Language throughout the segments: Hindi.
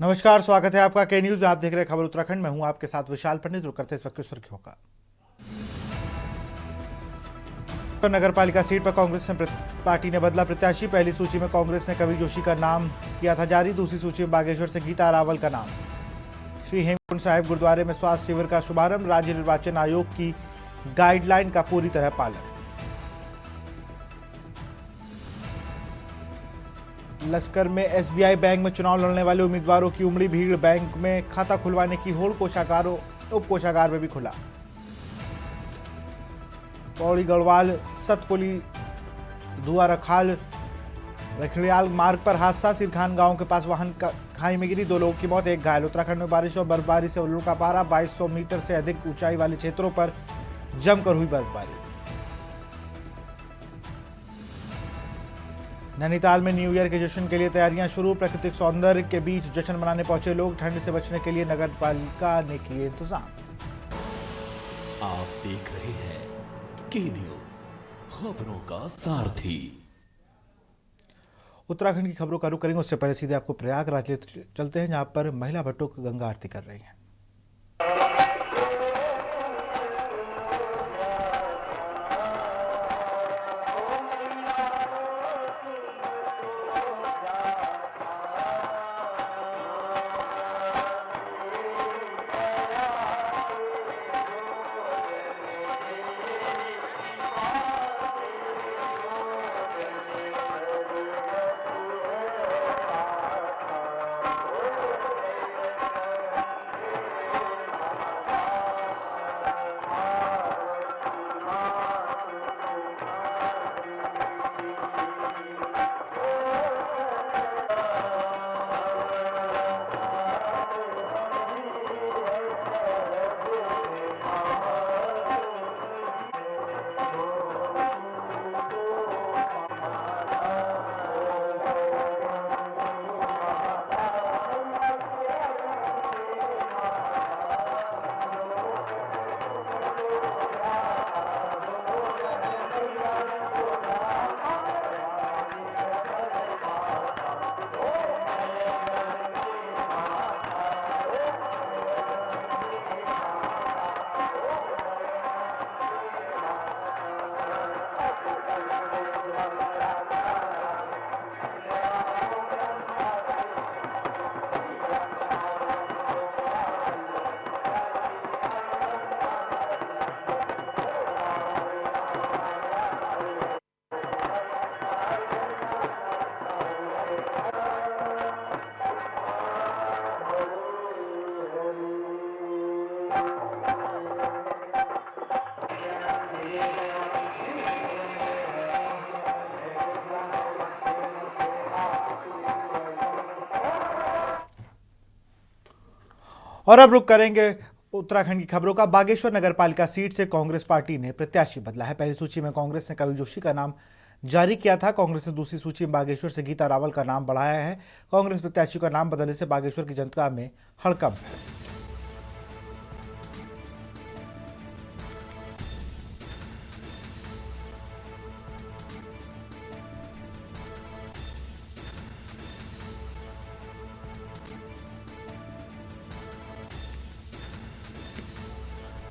नमस्कार, स्वागत है आपका के न्यूज में। आप देख रहे हैं खबर उत्तराखंड में। हूं आपके साथ विशाल पंडित। रुक करते इस वक्त की सुर्खियों का। तो नगर पालिका सीट पर कांग्रेस ने पार्टी ने बदला प्रत्याशी। पहली सूची में कांग्रेस ने कवि जोशी का नाम किया था जारी। दूसरी सूची में बागेश्वर से गीता रावल का नाम। श्री हेमकुंड साहिब गुरुद्वारे में स्वास्थ्य शिविर का शुभारंभ। राज्य निर्वाचन आयोग की गाइडलाइन का पूरी तरह पालन। लश्कर में एसबीआई बैंक में चुनाव लड़ने वाले उम्मीदवारों की उमड़ी भीड़। बैंक में खाता खुलवाने की होड़। कोषागारों उप कोषागार में भी खुला। पौड़ी गढ़वाल सतपुली दुआ रखाल रखड़ियाल मार्ग पर हादसा। सिरखान गांव के पास वाहन खाई में गिरी। 2 लोगों की मौत, 1 घायल। उत्तराखंड में बारिश और बर्फबारी से उल्लू का पारा। 2200 मीटर से अधिक ऊंचाई वाले क्षेत्रों पर जमकर हुई बर्फबारी। नैनीताल में न्यू ईयर के जश्न के लिए तैयारियां शुरू। प्राकृतिक सौंदर्य के बीच जश्न मनाने पहुंचे लोग। ठंड से बचने के लिए नगर पालिका ने किए इंतजाम। आप देख रहे हैं के न्यूज, खबरों का सारथी। उत्तराखंड की खबरों का रुख करेंगे। उससे पहले सीधे आपको प्रयागराज ले चलते हैं, जहां पर महिला भट्टों गंगा आरती कर रही हैं। और अब रुक करेंगे उत्तराखंड की खबरों का। बागेश्वर नगर पालिका सीट से कांग्रेस पार्टी ने प्रत्याशी बदला है। पहली सूची में कांग्रेस ने कवि जोशी का नाम जारी किया था। कांग्रेस ने दूसरी सूची में बागेश्वर से गीता रावल का नाम बढ़ाया है। कांग्रेस प्रत्याशी का नाम बदलने से बागेश्वर की जनता में हड़कंप है।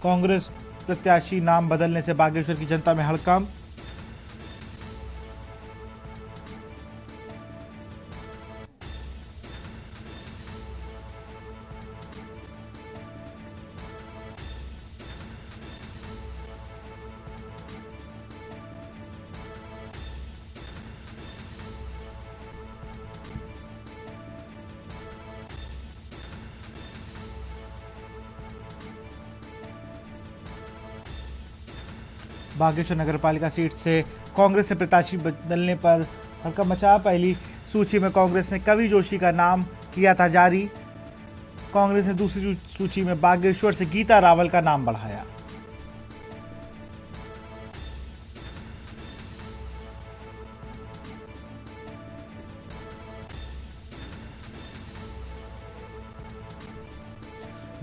कांग्रेस प्रत्याशी नाम बदलने से बागेश्वर की जनता में हड़कंप। बागेश्वर नगर पालिका सीट से कांग्रेस से प्रत्याशी बदलने पर हड़कंप मचा। पहली सूची में कांग्रेस ने कवि जोशी का नाम किया था जारी। कांग्रेस ने दूसरी सूची में बागेश्वर से गीता रावल का नाम बढ़ाया।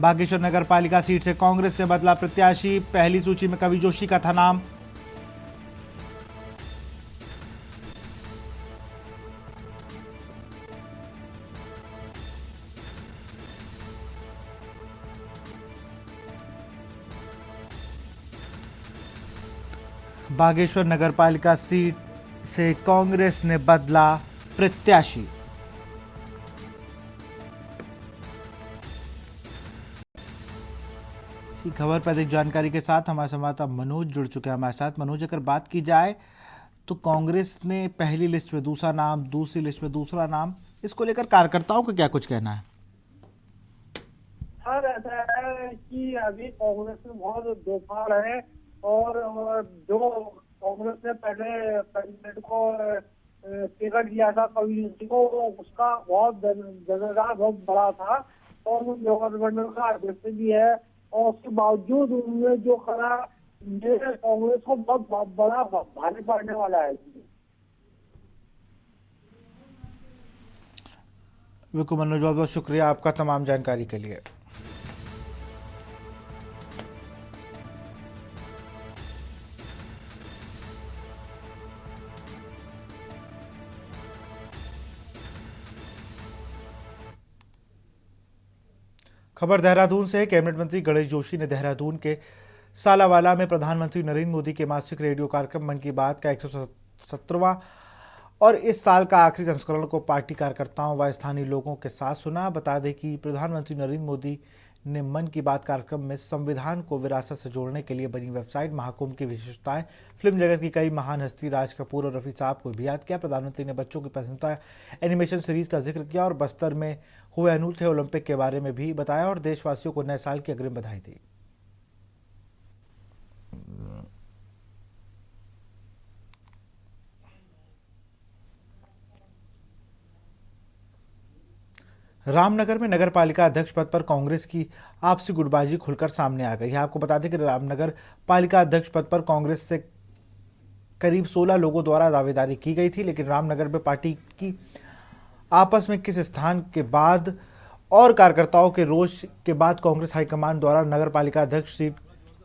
बागेश्वर नगर पालिका सीट से कांग्रेस से बदला प्रत्याशी। पहली सूची में कवि जोशी का था नाम। बागेश्वर नगरपालिका सीट से कांग्रेस ने बदला प्रत्याशी। इसी खबर पर अधिक जानकारी के साथ हमारे संवाददाता मनोज जुड़ चुके हैं हमारे साथ। मनोज, अगर बात की जाए तो कांग्रेस ने पहली लिस्ट में दूसरा नाम, दूसरी लिस्ट में दूसरा नाम, इसको लेकर कार्यकर्ताओं का क्या कुछ कहना है? सर, ऐसा है कि अभी कांग्रेस में बहुत दोफाड़ है और जो कांग्रेस ने पहले कैंडिडेट को टिकट दिया था कवि जोशी को, उसका बहुत जनाधार बहुत बड़ा था और वो गवर्नमेंट का अध्यक्ष भी है और उसके बावजूद उन्होंने जो करा ये कांग्रेस को बहुत बड़ा भारी पड़ने वाला है। बिल्कुल मनोज, बहुत बहुत शुक्रिया आपका तमाम जानकारी के लिए। खबर देहरादून से है। कैबिनेट मंत्री गणेश जोशी ने देहरादून के सालावाला में प्रधानमंत्री नरेंद्र मोदी के मासिक रेडियो कार्यक्रम मन की बात का 117वां और इस साल का आखिरी संस्करण को पार्टी कार्यकर्ताओं व स्थानीय लोगों के साथ सुना। बता दें कि प्रधानमंत्री नरेंद्र मोदी ने मन की बात कार्यक्रम में संविधान को विरासत से जोड़ने के लिए बनी वेबसाइट महाकुंभ की विशेषताएं, फिल्म जगत की कई महान हस्ती राज कपूर और रफी साहब को भी याद किया। प्रधानमंत्री ने बच्चों की पसंदीदा एनिमेशन सीरीज का जिक्र किया और बस्तर में हुए अनूठे ओलंपिक के बारे में भी बताया और देशवासियों को नए साल की अग्रिम बधाई दी। रामनगर में नगर पालिका अध्यक्ष पद पर कांग्रेस की आपसी गुटबाजी खुलकर सामने आ गई है। आपको बता दें कि रामनगर पालिका अध्यक्ष पद पर कांग्रेस से करीब 16 लोगों द्वारा दावेदारी की गई थी, लेकिन रामनगर में पार्टी की आपस में किस स्थान के बाद और कार्यकर्ताओं के रोष के बाद कांग्रेस हाईकमान द्वारा नगर पालिका अध्यक्ष सीट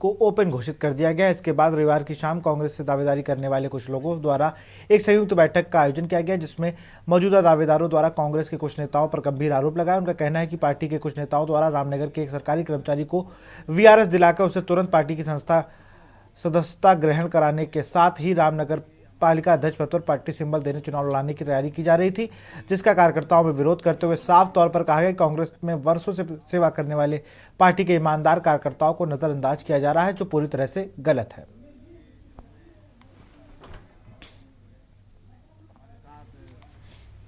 को ओपन घोषित कर दिया गया। इसके बाद रविवार की शाम कांग्रेस से दावेदारी करने वाले कुछ लोगों द्वारा एक संयुक्त बैठक का आयोजन किया गया, जिसमें मौजूदा दावेदारों द्वारा कांग्रेस के कुछ नेताओं पर गंभीर आरोप लगाए। उनका कहना है कि पार्टी के कुछ नेताओं द्वारा रामनगर के एक सरकारी कर्मचारी को वीआरएस दिलाकर उसे तुरंत पार्टी की संस्था सदस्यता ग्रहण कराने के साथ ही रामनगर पालिका अध्यक्ष पद पर पार्टी सिंबल देने चुनाव लड़ाने की तैयारी की जा रही थी, जिसका कार्यकर्ताओं में विरोध करते हुए साफ तौर पर कहा गया कि कांग्रेस में वर्षों से सेवा करने वाले पार्टी के ईमानदार कार्यकर्ताओं को नजरअंदाज किया जा रहा है, जो पूरी तरह से गलत है।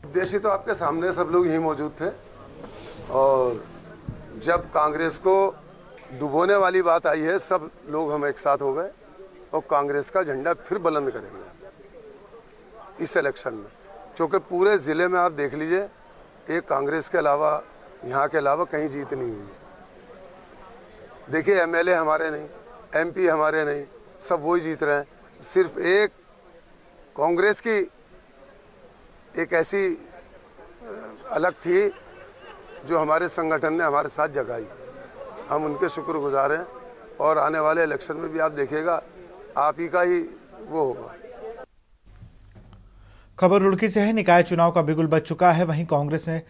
उद्देश्य तो आपके सामने सब लोग यही मौजूद थे और जब कांग्रेस को डुबोने वाली बात आई है, सब लोग हम एक साथ हो गए और कांग्रेस का झंडा फिर बुलंद करेंगे इस इलेक्शन में, क्योंकि पूरे ज़िले में आप देख लीजिए एक कांग्रेस के अलावा, यहाँ के अलावा कहीं जीत नहीं हुई। देखिए एमएलए हमारे नहीं, एमपी हमारे नहीं, सब वही जीत रहे हैं। सिर्फ एक कांग्रेस की एक ऐसी अलग थी जो हमारे संगठन ने हमारे साथ जगाई, हम उनके शुक्रगुजार हैं और आने वाले इलेक्शन में भी आप देखिएगा आप ही का ही वो होगा। खबर रुड़की से है। निकाय चुनाव का बिगुल बज चुका है। वहीं कांग्रेस ने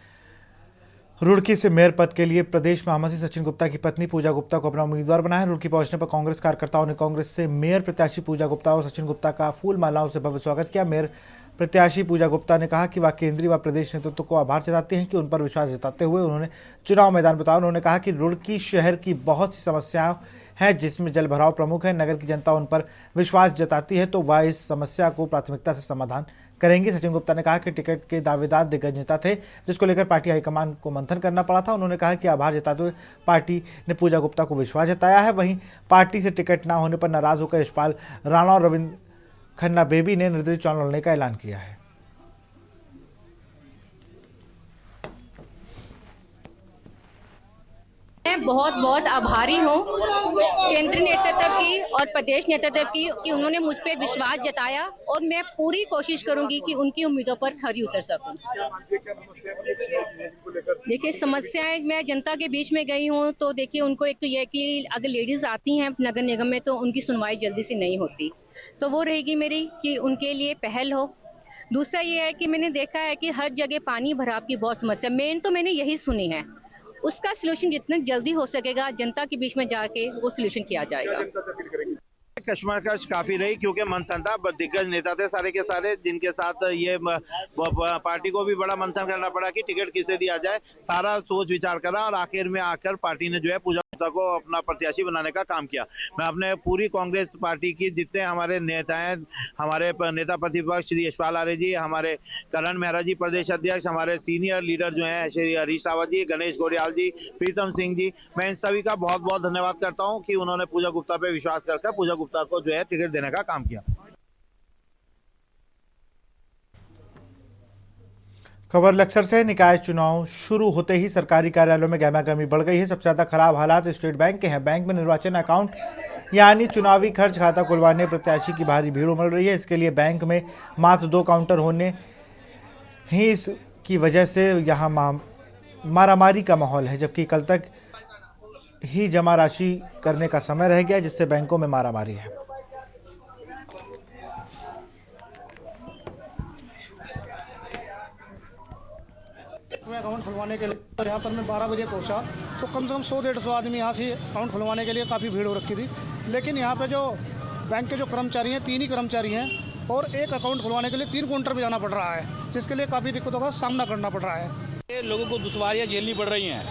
रुड़की से मेयर पद के लिए प्रदेश महामंत्री सचिन गुप्ता की पत्नी पूजा गुप्ता को अपना उम्मीदवार बनाया। रुड़की पहुंचने पर कांग्रेस कार्यकर्ताओं ने कांग्रेस से मेयर प्रत्याशी पूजा गुप्ता और सचिन गुप्ता का फूल मालाओं से भव्य स्वागत किया। मेयर प्रत्याशी पूजा गुप्ता ने कहा कि वह केंद्रीय व प्रदेश नेतृत्व को आभार जताते हैं कि उन पर विश्वास जताते हुए उन्होंने चुनाव मैदान बताया। उन्होंने कहा कि रुड़की शहर की बहुत सी समस्याएं हैं, जिसमें जल भराव प्रमुख है। नगर की जनता उन पर विश्वास जताती है तो वह इस समस्या को प्राथमिकता से समाधान करेंगे। सचिन गुप्ता ने कहा कि टिकट के दावेदार दिग्गज नेता थे, जिसको लेकर पार्टी हाईकमान को मंथन करना पड़ा था। उन्होंने कहा कि आभार जताते हुए पार्टी ने पूजा गुप्ता को विश्वास जताया है। वहीं पार्टी से टिकट न होने पर नाराज होकर यशपाल राणा और रविंद्र खन्ना बेबी ने निर्दलीय चुनाव लड़ने का ऐलान किया है। मैं बहुत बहुत आभारी हूँ केंद्रीय नेतृत्व की और प्रदेश नेतृत्व की कि उन्होंने मुझ पर विश्वास जताया और मैं पूरी कोशिश करूंगी कि उनकी उम्मीदों पर खरी उतर सकूं। देखिए समस्याएं, मैं जनता के बीच में गई हूँ तो देखिए उनको एक तो यह कि अगर लेडीज आती हैं नगर निगम में तो उनकी सुनवाई जल्दी से नहीं होती, तो वो रहेगी मेरी कि उनके लिए पहल हो। दूसरा ये है कि मैंने देखा है कि हर जगह पानी भराव की बहुत समस्या, मेन तो मैंने यही सुनी है, उसका सलूशन जितना जल्दी हो सकेगा जनता के बीच में जाके वो सलूशन किया जाएगा। कश्मकश काफी रही, क्योंकि मंथन था, दिग्गज नेता थे सारे के सारे, जिनके साथ ये पार्टी को भी बड़ा मंथन करना पड़ा कि टिकट किसे दिया जाए। सारा सोच विचार करा और आखिर में आकर पार्टी ने जो है पूजा गुप्ता को अपना प्रत्याशी बनाने का काम किया। मैं अपने पूरी कांग्रेस पार्टी की जितने हमारे नेता हैं, हमारे नेता प्रतिपक्ष श्री यशपाल आर्य जी, हमारे करण मेहरा जी प्रदेश अध्यक्ष, हमारे सीनियर लीडर जो हैं श्री हरीश रावत जी, गणेश गोरियाल जी, प्रीतम सिंह जी, मैं इन सभी का बहुत बहुत धन्यवाद करता हूं कि उन्होंने पूजा गुप्ता पे विश्वास करके पूजा गुप्ता को जो है टिकट देने का काम किया। खबर लक्सर से। निकाय चुनाव शुरू होते ही सरकारी कार्यालयों में गहमागहमी बढ़ गई है। सबसे ज्यादा खराब हालात स्टेट बैंक के हैं। बैंक में निर्वाचन अकाउंट यानी चुनावी खर्च खाता खुलवाने प्रत्याशी की भारी भीड़ उमड़ रही है। इसके लिए बैंक में मात्र 2 काउंटर होने ही इसकी वजह से यहाँ मारामारी का माहौल है, जबकि कल तक ही जमा राशि करने का समय रह गया, जिससे बैंकों में मारामारी है। मैं अकाउंट खुलवाने के लिए तो यहाँ पर मैं 12 बजे पहुँचा तो कम से कम 100-150 आदमी यहाँ से अकाउंट खुलवाने के लिए काफ़ी भीड़ हो रखी थी। लेकिन यहाँ पे जो बैंक के जो कर्मचारी हैं, 3 ही कर्मचारी हैं और एक अकाउंट खुलवाने के लिए 3 काउंटर पे जाना पड़ रहा है, जिसके लिए काफ़ी दिक्कतों का सामना करना पड़ रहा है। लोगों को दुश्वारियाँ झेलनी पड़ रही हैं।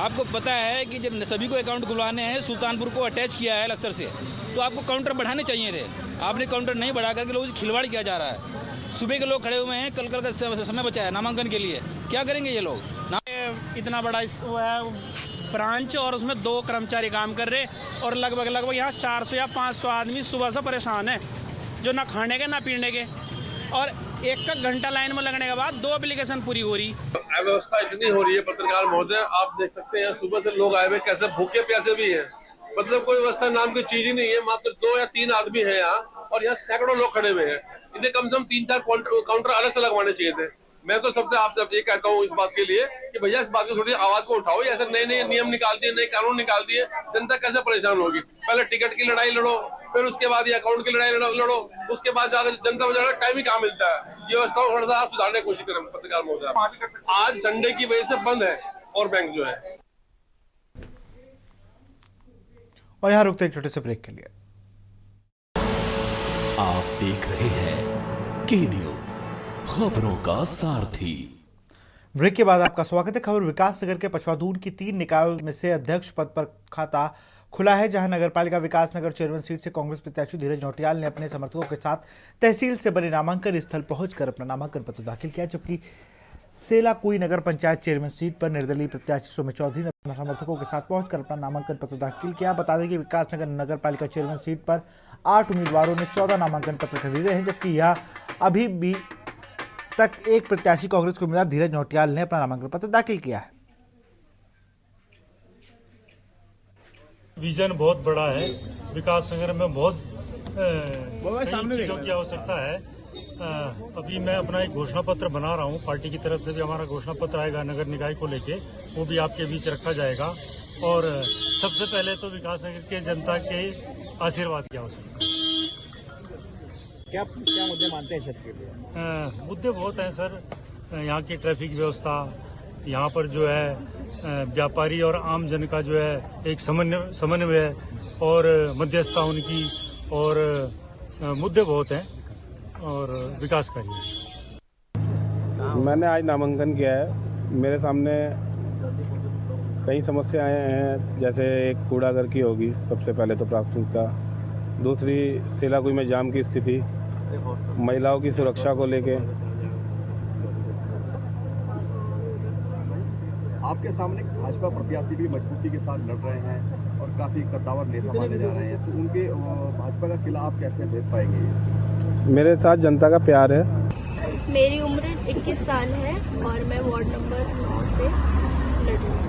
आपको पता है कि जब सभी को अकाउंट खुलवाने हैं, सुल्तानपुर को अटैच किया है लक्सर से, तो आपको काउंटर बढ़ाने चाहिए थे। आपने काउंटर नहीं बढ़ा करके लोगों से खिलवाड़ किया जा रहा है। सुबह के लोग खड़े हुए हैं, कल का समय बचा है नामांकन के लिए, क्या करेंगे ये लोग? इतना बड़ा वो है ब्रांच और उसमें 2 कर्मचारी काम कर रहे और लगभग यहाँ 400 या 500 आदमी सुबह से परेशान है, जो ना खाने के ना पीने के, और 1 घंटा लाइन में लगने के बाद 2 एप्लीकेशन पूरी हो रही। अव्यवस्था इतनी हो रही है पत्रकार महोदय, आप देख सकते हैं सुबह से लोग आए हुए कैसे भूखे प्यासे भी हैं। मतलब कोई व्यवस्था नाम की चीज ही नहीं है। मात्र 2 या 3 आदमी है यहाँ और यहाँ सैकड़ों लोग खड़े हुए हैं। इन्हें कम से कम 3-4 काउंटर अलग से लगवाने चाहिए थे। मैं तो सबसे आपसे ये कहता हूँ इस बात के लिए कि भैया इस बात की थोड़ी आवाज को उठाओ। ऐसे नए नए नियम निकाल दिए, नए कानून निकाल दिए, जनता कैसे परेशान होगी। पहले टिकट की लड़ाई लड़ो, फिर उसके बाद ये अकाउंट की लड़ाई लड़ो, उसके बाद जाकर जनता में टाइम ही कहाँ मिलता है। ये व्यवस्था थोड़ा सा आप सुधारने की कोशिश करें पत्रकार महोदय। आज संडे की वजह से बंद है और बैंक जो है। और यहाँ रुकते एक छोटे से ब्रेक के लिए। आप देख रहे हैं के न्यूज, खबरों का सारथी। ब्रेक के बाद आपका स्वागत है। खबर विकास नगर के पछवादून की 3 निकायों में से अध्यक्ष पद पर खाता खुला है, जहां नगरपालिका विकास नगर चेयरमैन सीट से कांग्रेस प्रत्याशी धीरज नौटियाल ने अपने समर्थकों के साथ तहसील से बने नामांकन स्थल पहुंचकर अपना नामांकन पत्र दाखिल किया, जबकि सेला कुई नगर पंचायत चेयरमैन सीट पर निर्दलीय प्रत्याशी सौम्य चौधरी ने अपने समर्थकों के साथ पहुंचकर अपना नामांकन पत्र दाखिल किया। बता दें कि विकास नगर नगर पालिका चेयरमैन सीट पर 8 उम्मीदवारों ने 14 नामांकन पत्र खरीदे हैं, जबकि यह अभी भी तक एक प्रत्याशी कांग्रेस के उम्मीदवार धीरज नौटियाल ने अपना नामांकन पत्र दाखिल किया है। विजन बहुत बड़ा है। विकास नगर में बहुत चीजों की आवश्यकता है। अभी मैं अपना एक घोषणा पत्र बना रहा हूँ। पार्टी की तरफ से भी हमारा घोषणा पत्र आएगा नगर निकाय को लेके, वो भी आपके बीच रखा जाएगा। और सबसे पहले तो विकास नगर के जनता के आशीर्वाद की आवश्यकता। क्या मुद्दे मानते हैं क्षेत्र के लिए? मुद्दे बहुत हैं सर। यहाँ की ट्रैफिक व्यवस्था, यहाँ पर जो है व्यापारी और आम जन का जो है एक समन्वय और मध्यस्थता उनकी, और मुद्दे बहुत हैं और विकास कार्य। मैंने आज नामांकन किया है। मेरे सामने कई समस्याएं हैं, जैसे एक कूड़ागर की होगी सबसे पहले तो प्राथमिकता, दूसरी सेलाकुई में जाम की स्थिति, महिलाओं की सुरक्षा को लेके। आपके सामने भाजपा प्रत्याशी भी मजबूती के साथ लड़ रहे हैं और काफी कद्दावर नेता माने जा रहे हैं, तो उनके भाजपा का किला आप कैसे भेज पाएंगे? मेरे साथ जनता का प्यार है। मेरी उम्र 21 साल है और मैं वार्ड नंबर 9 से लड़ रही हूँ।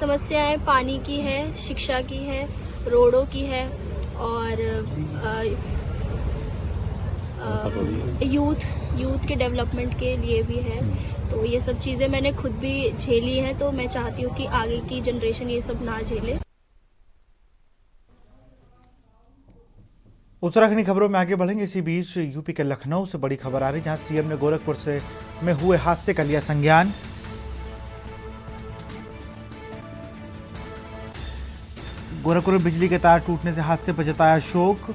समस्याएं पानी की है, शिक्षा की है, रोडों की है और यूथ के डेवलपमेंट के लिए भी है। तो ये सब चीज़ें मैंने खुद भी झेली हैं, तो मैं चाहती हूँ कि आगे की जनरेशन ये सब ना झेले। उत्तराखंड की खबरों में आगे बढ़ेंगे। इसी बीच यूपी के लखनऊ से बड़ी खबर आ रही है, जहां सीएम ने गोरखपुर में हुए हादसे का लिया संज्ञान। गोरखपुर में बिजली के तार टूटने से हादसे पर जताया शोक।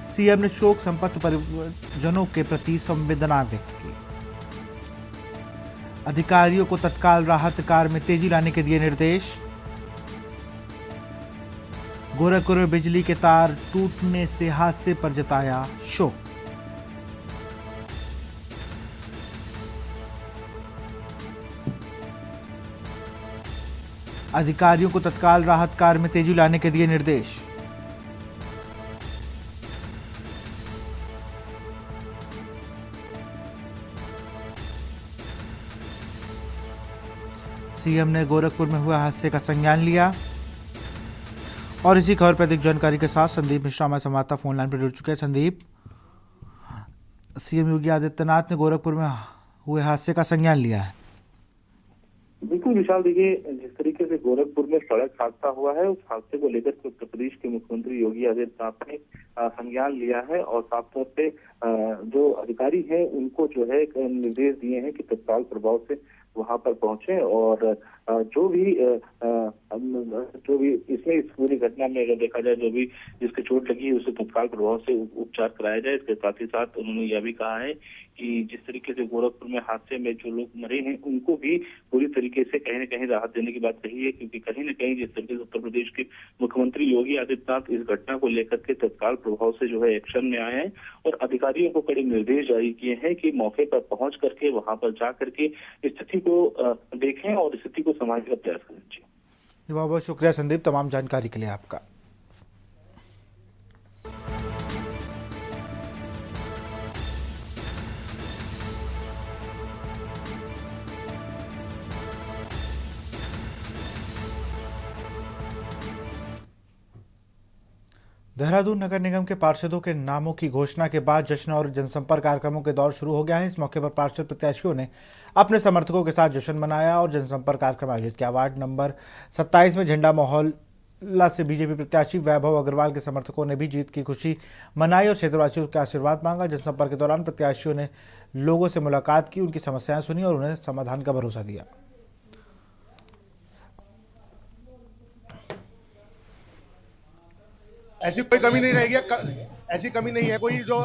सीएम ने शोक संतप्त परिजनों के प्रति संवेदना व्यक्त की। अधिकारियों को तत्काल राहत कार्य में तेजी लाने के दिए निर्देश। गोरखपुर में बिजली के तार टूटने से हादसे पर जताया शोक। अधिकारियों को तत्काल राहत कार्य में तेजी लाने के दिए निर्देश। सीएम ने गोरखपुर में हुए हादसे का संज्ञान लिया। और इसी खबर पर अधिक जानकारी के साथ संदीप मिश्रा हमारे संवाददाता फोन लाइन पर जुड़ चुके हैं। संदीप, सीएम योगी आदित्यनाथ ने गोरखपुर में हुए हादसे का संज्ञान लिया है। बिल्कुल विशाल, देखिए जिस तरीके से गोरखपुर में सड़क हादसा हुआ है, उस हादसे को लेकर के उत्तर प्रदेश के मुख्यमंत्री योगी आदित्यनाथ ने संज्ञान लिया है और साफ तौर पे जो अधिकारी हैं उनको जो है निर्देश दिए हैं कि तत्काल प्रभाव से वहां पर पहुंचे और जो भी इसमें इस पूरी घटना में अगर देखा जाए जो भी जिसके चोट लगी है उसे तत्काल प्रभाव से उपचार कराया जाए। इसके साथ ही साथ उन्होंने यह भी कहा है कि जिस तरीके से गोरखपुर में हादसे में जो लोग मरे हैं उनको भी पूरी तरीके से कहीं न कहीं राहत देने की बात कही है, क्योंकि कहीं न कहीं जिस तरीके से उत्तर प्रदेश के मुख्यमंत्री योगी आदित्यनाथ इस घटना को लेकर के तत्काल प्रभाव से जो है एक्शन में आए हैं और अधिकारियों को कड़े निर्देश जारी किए हैं कि मौके पर पहुंच करके वहां पर जा करके स्थिति को देखें और स्थिति को संभालने का प्रयास करें। बहुत बहुत शुक्रिया संदीप, तमाम जानकारी के लिए आपका। देहरादून नगर निगम के पार्षदों के नामों की घोषणा के बाद जश्न और जनसंपर्क कार्यक्रमों के दौर शुरू हो गया है। इस मौके पर पार्षद प्रत्याशियों ने अपने समर्थकों के साथ जश्न मनाया और जनसंपर्क कार्यक्रम आयोजित किया। वार्ड नंबर 27 में झंडा मोहल्ला से बीजेपी प्रत्याशी वैभव अग्रवाल के समर्थकों ने भी जीत की खुशी मनाई और क्षेत्रवासियों के आशीर्वाद मांगा। जनसंपर्क के दौरान प्रत्याशियों ने लोगों से मुलाकात की, उनकी समस्याएं सुनी और उन्हें समाधान का भरोसा दिया। ऐसी कोई कमी नहीं रहेगी, ऐसी कमी नहीं है कोई जो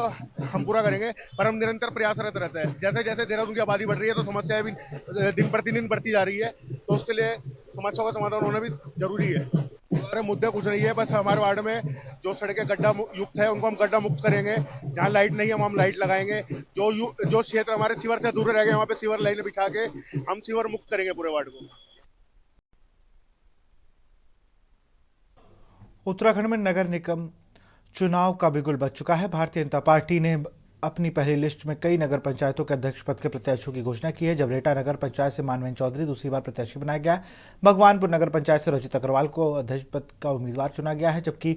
हम पूरा करेंगे, पर हम निरंतर प्रयासरत रहते हैं। जैसे जैसे देहरादून की आबादी बढ़ रही है तो समस्याएं भी दिन प्रतिदिन बढ़ती जा रही है, तो उसके लिए समस्याओं का समाधान होना भी जरूरी है। हमारे मुद्दे कुछ नहीं है, बस हमारे वार्ड में जो सड़कें गड्ढा युक्त है उनको हम गड्ढा मुक्त करेंगे। जहाँ लाइट नहीं है हम लाइट लगाएंगे। जो क्षेत्र हमारे सीवर से दूर रह गए वहाँ पे सीवर लाइन बिछा के हम सीवर मुक्त करेंगे पूरे वार्ड को। उत्तराखंड में नगर निगम चुनाव का बिगुल बज चुका है। भारतीय जनता पार्टी ने अपनी पहली लिस्ट में कई नगर पंचायतों के अध्यक्ष पद के प्रत्याशियों की घोषणा की है। जबरेटा नगर पंचायत से मानवेंद्र चौधरी दूसरी बार प्रत्याशी बनाया गया है। भगवानपुर नगर पंचायत से रचित अग्रवाल को अध्यक्ष पद का उम्मीदवार चुना गया है, जबकि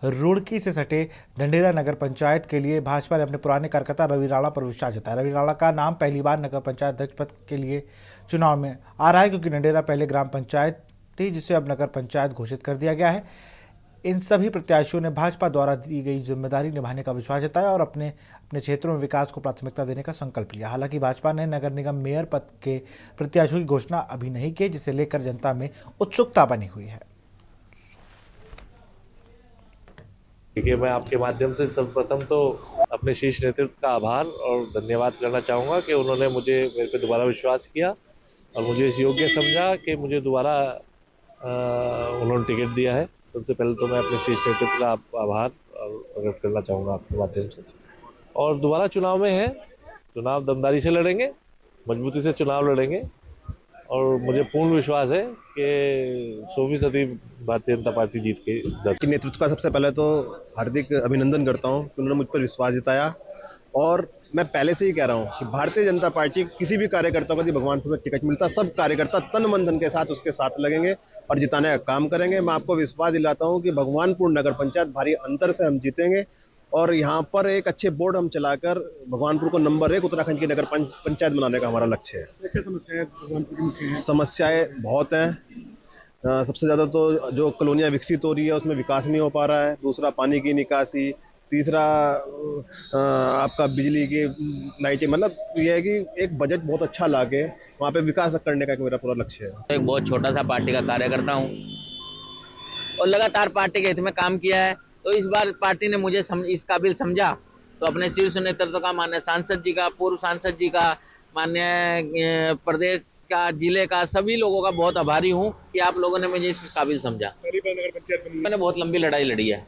रुड़की से सटे ढंडेरा नगर पंचायत के लिए भाजपा ने अपने पुराने कार्यकर्ता रवि राणा पर विश्वास जताया। रवि राणा का नाम पहली बार नगर पंचायत अध्यक्ष पद के लिए चुनाव में आ रहा है, क्योंकि ढंडेरा पहले ग्राम पंचायत थी जिसे अब नगर पंचायत घोषित कर दिया गया है। इन सभी प्रत्याशियों ने भाजपा द्वारा दी गई जिम्मेदारी निभाने का विश्वास जताया और अपने अपने क्षेत्रों में विकास को प्राथमिकता देने का संकल्प लिया। हालांकि भाजपा ने नगर निगम मेयर पद के प्रत्याशियों की घोषणा अभी नहीं की, जिसे लेकर जनता में उत्सुकता बनी हुई है। देखिए, मैं आपके माध्यम से सर्वप्रथम तो अपने शीर्ष नेतृत्व का आभार और धन्यवाद करना चाहूँगा कि उन्होंने मेरे पे दोबारा विश्वास किया और मुझे इस योग्य समझा कि मुझे दोबारा उन्होंने टिकट दिया है। सबसे पहले तो मैं अपने शीर्ष नेतृत्व का आभार प्रकट करना चाहूँगा आपके माध्यम से। और दोबारा चुनाव में है, चुनाव दमदारी से लड़ेंगे, मजबूती से चुनाव लड़ेंगे और मुझे पूर्ण विश्वास है कि 100% भारतीय जनता पार्टी जीत के दर्ज। नेतृत्व का सबसे पहले तो हार्दिक अभिनंदन करता हूँ कि उन्होंने मुझ पर विश्वास जताया और मैं पहले से ही कह रहा हूँ कि भारतीय जनता पार्टी किसी भी कार्यकर्ता को यदि भगवानपुर में टिकट मिलता, सब कार्यकर्ता तन मन धन के साथ उसके साथ लगेंगे और जिताने का काम करेंगे। मैं आपको विश्वास दिलाता हूँ कि भगवानपुर नगर पंचायत भारी अंतर से हम जीतेंगे और यहाँ पर एक अच्छे बोर्ड हम चलाकर भगवानपुर को नंबर 1 उत्तराखंड की नगर पंचायत बनाने का हमारा लक्ष्य है। समस्याएं बहुत हैं। सबसे ज़्यादा तो जो कॉलोनियाँ विकसित हो रही है उसमें विकास नहीं हो पा रहा है। दूसरा पानी की निकासी, तीसरा आपका बिजली की लाइटिंग। मतलब यह है कि एक बजट बहुत अच्छा लाके वहाँ पे विकास करने का मेरा पूरा लक्ष्य है। एक बहुत छोटा सा पार्टी का कार्यकर्ता हूँ और लगातार पार्टी के हित में काम किया है। तो इस बार पार्टी ने मुझे इस काबिल समझा, तो अपने शीर्ष नेतृत्व का, माननीय सांसद जी का, पूर्व सांसद जी का, माननीय प्रदेश का, जिले का, सभी लोगों का बहुत आभारी हूँ कि आप लोगों ने मुझे इस काबिल समझा। मैंने बहुत लंबी लड़ाई लड़ी है।